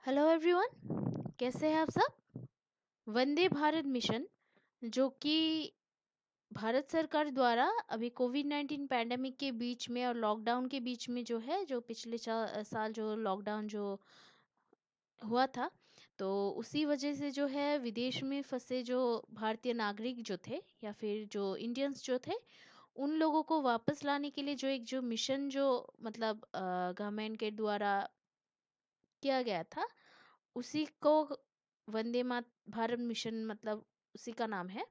Hello everyone, कैसे हैं आप सब। वंदे भारत मिशन जो कि भारत सरकार द्वारा अभी कोविड 19 पैंडेमिक के बीच में और लॉकडाउन के बीच में जो है जो पिछले साल जो लॉकडाउन जो हुआ था, तो उसी वजह से जो है विदेश में फंसे जो भारतीय नागरिक जो थे या फिर जो इंडियंस जो थे, उन लोगों को वापस लाने के लिए जो एक जो मिशन जो मतलब गवर्नमेंट के द्वारा किया गया था, उसी को वंदे मात भारत मिशन मतलब उसी का नाम है।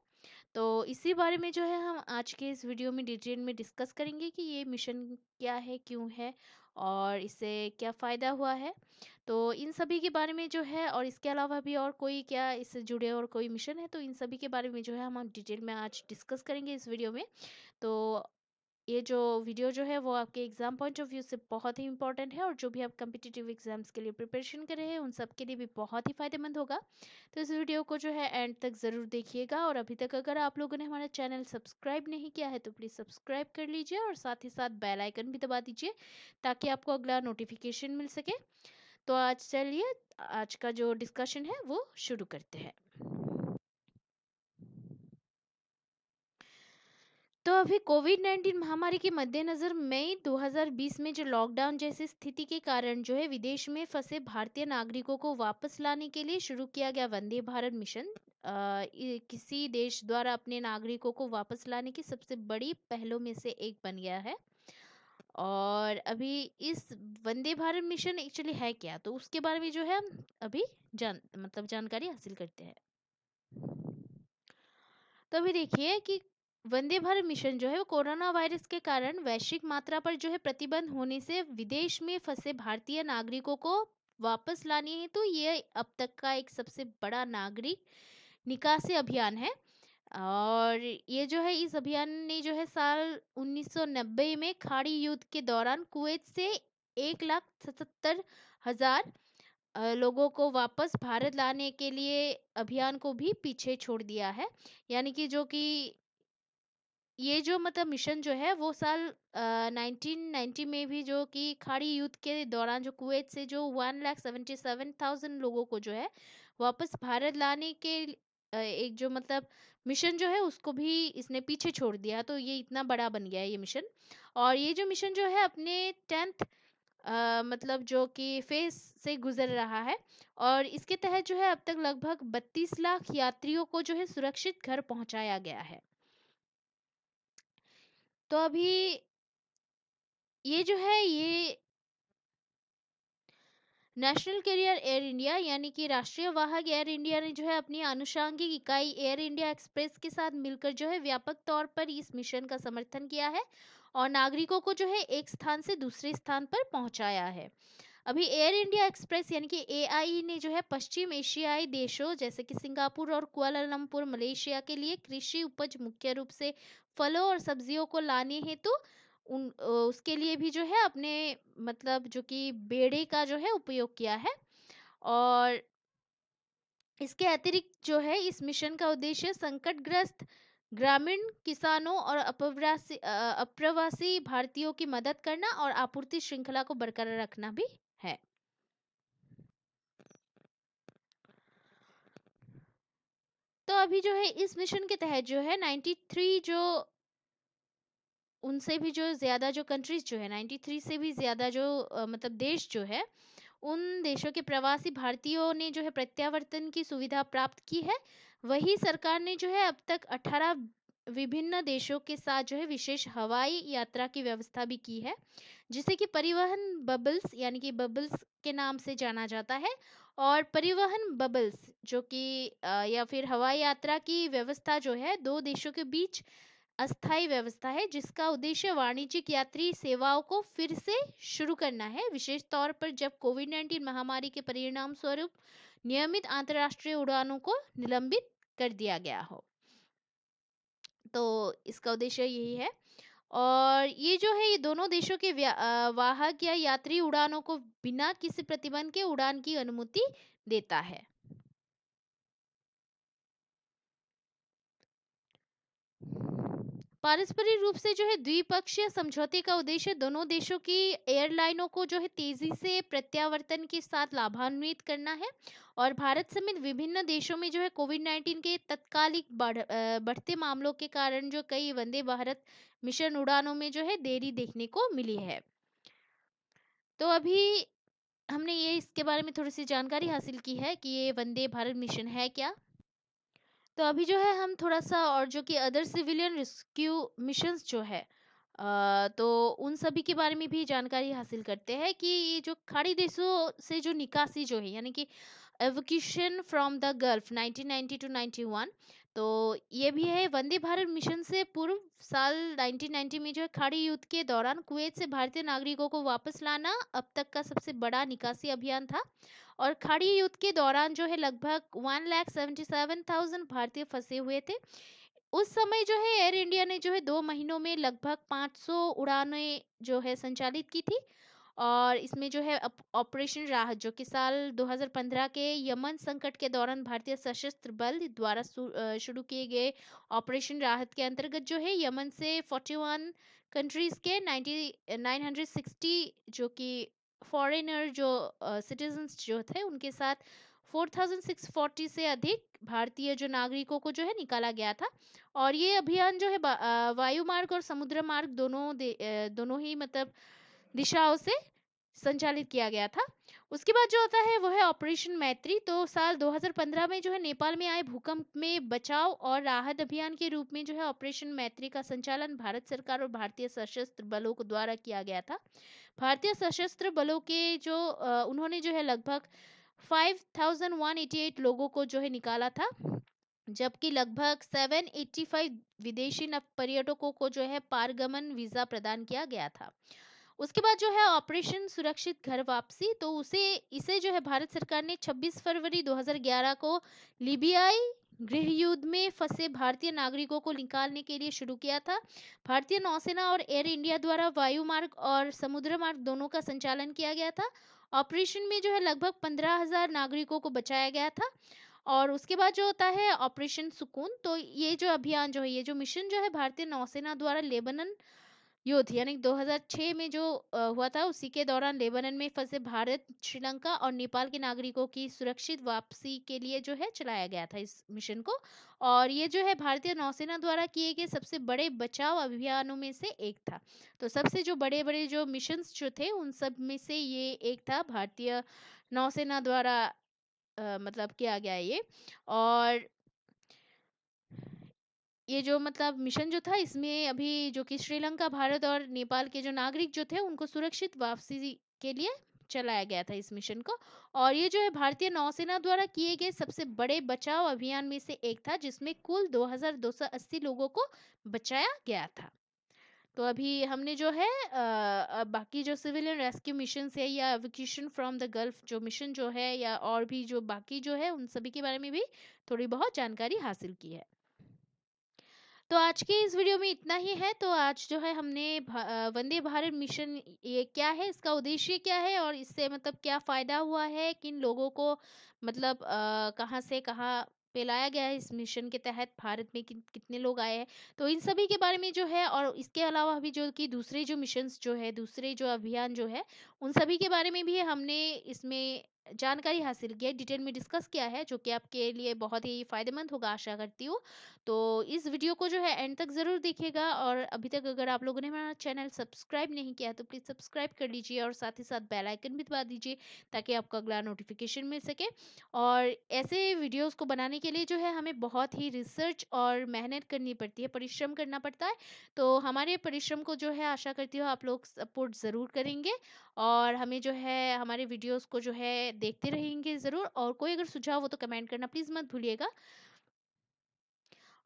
तो इसी बारे में जो है हम आज के इस वीडियो में डिटेल में डिस्कस करेंगे कि ये मिशन क्या है, क्यों है और इससे क्या फ़ायदा हुआ है। तो इन सभी के बारे में जो है, और इसके अलावा भी और कोई क्या इससे जुड़े और कोई मिशन है, तो इन सभी के बारे में जो है हम डिटेल में आज डिस्कस करेंगे इस वीडियो में। तो ये जो वीडियो जो है वो आपके एग्जाम पॉइंट ऑफ व्यू से बहुत ही इंपॉर्टेंट है, और जो भी आप कम्पिटिटिव एग्जाम्स के लिए प्रिपरेशन कर रहे हैं उन सब के लिए भी बहुत ही फायदेमंद होगा। तो इस वीडियो को जो है एंड तक ज़रूर देखिएगा, और अभी तक अगर आप लोगों ने हमारा चैनल सब्सक्राइब नहीं किया है तो प्लीज़ सब्सक्राइब कर लीजिए, और साथ ही साथ बेल आइकन भी दबा दीजिए ताकि आपको अगला नोटिफिकेशन मिल सके। तो आज चलिए, आज का जो डिस्कशन है वो शुरू करते हैं। तो अभी कोविड 19 महामारी के मद्देनजर मई 2020 में जो लॉकडाउन जैसी स्थिति के कारण जो है विदेश में फंसे भारतीय नागरिकों को वापस लाने के लिए शुरू किया गया वंदे भारत मिशन किसी देश द्वारा अपने नागरिकों को वापस लाने की सबसे बड़ी पहलों में से एक बन गया है। और अभी इस वंदे भारत मिशन एक्चुअली है क्या, तो उसके बारे में जो है हम अभी जानकारी हासिल करते हैं। तो अभी देखिए कि वंदे भारत मिशन जो है वो कोरोना वायरस के कारण वैश्विक मात्रा पर जो है प्रतिबंध होने से विदेश में फंसे भारतीय नागरिकों को वापस लाने हेतु तो ये अब तक का एक सबसे बड़ा नागरिक निकासी अभियान है। और ये जो है इस अभियान ने जो है साल 1990 में खाड़ी युद्ध के दौरान कुवैत से 1,77,000 लोगों को वापस भारत लाने के लिए अभियान को भी पीछे छोड़ दिया है। यानी कि जो कि ये जो मतलब मिशन जो है वो साल 1990 में भी जो कि खाड़ी युद्ध के दौरान जो कुवैत से जो 1,77,000 लोगों को जो है वापस भारत लाने के एक जो मतलब मिशन जो है उसको भी इसने पीछे छोड़ दिया। तो ये इतना बड़ा बन गया है ये मिशन। और ये जो मिशन जो है अपने 10th मतलब जो कि फेज से गुजर रहा है, और इसके तहत जो है अब तक लगभग 32 लाख यात्रियों को जो है सुरक्षित घर पहुंचाया गया है। तो अभी ये जो है ये नेशनल कैरियर एयर इंडिया यानी कि राष्ट्रीय वाहक एयर इंडिया ने जो है अपनी आनुषंगिक इकाई एयर इंडिया एक्सप्रेस के साथ मिलकर जो है व्यापक तौर पर इस मिशन का समर्थन किया है और नागरिकों को जो है एक स्थान से दूसरे स्थान पर पहुंचाया है। अभी एयर इंडिया एक्सप्रेस यानी कि एआई ने जो है पश्चिम एशियाई देशों जैसे कि सिंगापुर और कुआलालंपुर मलेशिया के लिए कृषि उपज मुख्य रूप से फलों और सब्जियों को लाने हेतु उसके लिए भी जो है अपने मतलब जो कि बेड़े का जो है उपयोग किया है। और इसके अतिरिक्त जो है इस मिशन का उद्देश्य संकटग्रस्त ग्रामीण किसानों और अप्रवासी भारतीयों की मदद करना और आपूर्ति श्रृंखला को बरकरार रखना भी है। तो अभी जो है इस मिशन के तहत जो है 93 जो उनसे भी जो ज़्यादा जो कंट्रीज जो है 93 से भी ज़्यादा जो मतलब देश जो है, उन देशों के प्रवासी भारतीयों ने जो है प्रत्यावर्तन की सुविधा प्राप्त की है। वही सरकार ने जो है अब तक 18 विभिन्न देशों के साथ जो है विशेष हवाई यात्रा की व्यवस्था भी की है, जिसे कि परिवहन बबल्स यानी कि बबल्स के नाम से जाना जाता है। और परिवहन बबल्स जो कि या फिर हवाई यात्रा की व्यवस्था जो है दो देशों के बीच अस्थायी व्यवस्था है, जिसका उद्देश्य वाणिज्यिक यात्री सेवाओं को फिर से शुरू करना है, विशेष तौर पर जब कोविड 19 महामारी के परिणाम स्वरूप नियमित अंतर्राष्ट्रीय उड़ानों को निलंबित कर दिया गया हो। तो इसका उद्देश्य यही है। और ये जो है ये दोनों देशों के वाहक या यात्री उड़ानों को बिना किसी प्रतिबंध के उड़ान की अनुमति देता है। पारस्परिक रूप से जो है द्विपक्षीय समझौते का उद्देश्य दोनों देशों की एयरलाइनों को जो है तेजी से प्रत्यावर्तन के साथ लाभान्वित करना है। और भारत समेत विभिन्न देशों में जो है कोविड-19 के तत्कालिक बढ़ते मामलों के कारण जो कई वंदे भारत मिशन उड़ानों में जो है देरी देखने को मिली है। तो अभी हमने ये इसके बारे में थोड़ी सी जानकारी हासिल की है कि ये वंदे भारत मिशन है क्या। तो अभी जो है हम थोड़ा सा और जो कि अदर सिविलियन रेस्क्यू मिशंस जो है तो उन सभी के बारे में भी जानकारी हासिल करते हैं कि ये जो खाड़ी देशों से जो निकासी जो है यानी कि एवोक्यूशन फ्रॉम द गल्फ 1990 टू 91। तो ये भी है वंदे भारत मिशन से पूर्व साल 1990 में जो है खाड़ी युद्ध के दौरान कुवैत से भारतीय नागरिकों को वापस लाना अब तक का सबसे बड़ा निकासी अभियान था। और खाड़ी युद्ध के दौरान जो है लगभग 1,77,000 भारतीय फंसे हुए थे। उस समय जो है एयर इंडिया ने जो है 2 महीनों में लगभग 500 उड़ानें जो है संचालित की थी। और इसमें जो है ऑपरेशन राहत जो कि साल 2015 के यमन संकट के दौरान भारतीय सशस्त्र बल द्वारा शुरू किए गए ऑपरेशन राहत के अंतर्गत जो है यमन से 41 कंट्रीज के 960 जो कि फॉरेनर जो सिटीजन्स जो थे उनके साथ 4,640 से अधिक भारतीय जो नागरिकों को जो है निकाला गया था। और ये अभियान जो है वायु मार्ग और समुद्र मार्ग दोनों ही मतलब दिशाओं से संचालित किया गया था। उसके बाद जो होता है वो है ऑपरेशन मैत्री। तो साल 2015 में जो है नेपाल में आए भूकंप में बचाव और राहत अभियान के रूप में जो है ऑपरेशन मैत्री का संचालन भारत सरकार और भारतीय सशस्त्र बलों को द्वारा किया गया था। भारतीय सशस्त्र बलों के जो उन्होंने जो है लगभग 5,188 लोगों को जो है निकाला था, जबकि लगभग 785 विदेशी पर्यटकों को जो है पारगमन वीजा प्रदान किया गया था। उसके बाद जो है ऑपरेशन सुरक्षित घर वापसी। तो उसे इसे जो है भारत सरकार ने 26 फरवरी 2011 को लीबियाई गृह युद्ध में फंसे भारतीय नागरिकों को निकालने के लिए शुरू किया था। भारतीय नौसेना और एयर इंडिया द्वारा वायु मार्ग और समुद्र मार्ग दोनों का संचालन किया गया था। ऑपरेशन में जो है लगभग 15,000 नागरिकों को बचाया गया था। और उसके बाद जो होता है ऑपरेशन सुकून। तो ये जो अभियान जो है ये जो मिशन जो है भारतीय नौसेना द्वारा लेबनन युद्ध यानी 2006 में जो हुआ था उसी के दौरान लेबनान में फंसे भारत, श्रीलंका और नेपाल के नागरिकों की सुरक्षित वापसी के लिए जो है चलाया गया था इस मिशन को। और ये जो है भारतीय नौसेना द्वारा किए गए सबसे बड़े बचाव अभियानों में से एक था। तो सबसे जो बड़े बड़े जो मिशंस जो थे उन सब में से ये एक था भारतीय नौसेना द्वारा मतलब किया गया ये। और ये जो मतलब मिशन जो था इसमें अभी जो कि श्रीलंका, भारत और नेपाल के जो नागरिक जो थे उनको सुरक्षित वापसी के लिए चलाया गया था इस मिशन को। और ये जो है भारतीय नौसेना द्वारा किए गए सबसे बड़े बचाव अभियान में से एक था जिसमें कुल 2,280 लोगों को बचाया गया था। तो अभी हमने जो है बाकी जो सिविलियन रेस्क्यू मिशन है या एवोक्यूशन फ्रॉम द गल्फ जो मिशन जो है या और भी जो बाकी जो है उन सभी के बारे में भी थोड़ी बहुत जानकारी हासिल की है। तो आज के इस वीडियो में इतना ही है। तो आज जो है हमने वंदे भारत मिशन ये क्या है, इसका उद्देश्य क्या है और इससे मतलब क्या फ़ायदा हुआ है, किन लोगों को मतलब कहाँ से कहाँ पे लाया गया है इस मिशन के तहत, भारत में कितने लोग आए हैं, तो इन सभी के बारे में जो है। और इसके अलावा भी जो कि दूसरे जो मिशंस जो है, दूसरे जो अभियान जो है, उन सभी के बारे में भी हमने इसमें जानकारी हासिल की है, डिटेल में डिस्कस किया है, जो कि आपके लिए बहुत ही फ़ायदेमंद होगा आशा करती हूँ। तो इस वीडियो को जो है एंड तक ज़रूर देखिएगा। और अभी तक अगर आप लोगों ने हमारा चैनल सब्सक्राइब नहीं किया है तो प्लीज़ सब्सक्राइब कर लीजिए और साथ ही साथ बेल आइकन भी दबा दीजिए ताकि आपको अगला नोटिफिकेशन मिल सके। और ऐसे वीडियोस को बनाने के लिए जो है हमें बहुत ही रिसर्च और मेहनत करनी पड़ती है, परिश्रम करना पड़ता है। तो हमारे परिश्रम को जो है आशा करती हूँ आप लोग सपोर्ट ज़रूर करेंगे और हमें जो है हमारे वीडियोस को जो है देखते रहेंगे ज़रूर। और कोई अगर सुझाव हो तो कमेंट करना प्लीज़ मत भूलिएगा।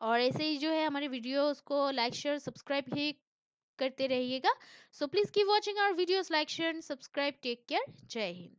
और ऐसे ही जो है हमारे वीडियोस को लाइक शेयर सब्सक्राइब ही करते रहिएगा। So please keep watching our videos, like share and subscribe. Take care. जय हिंद।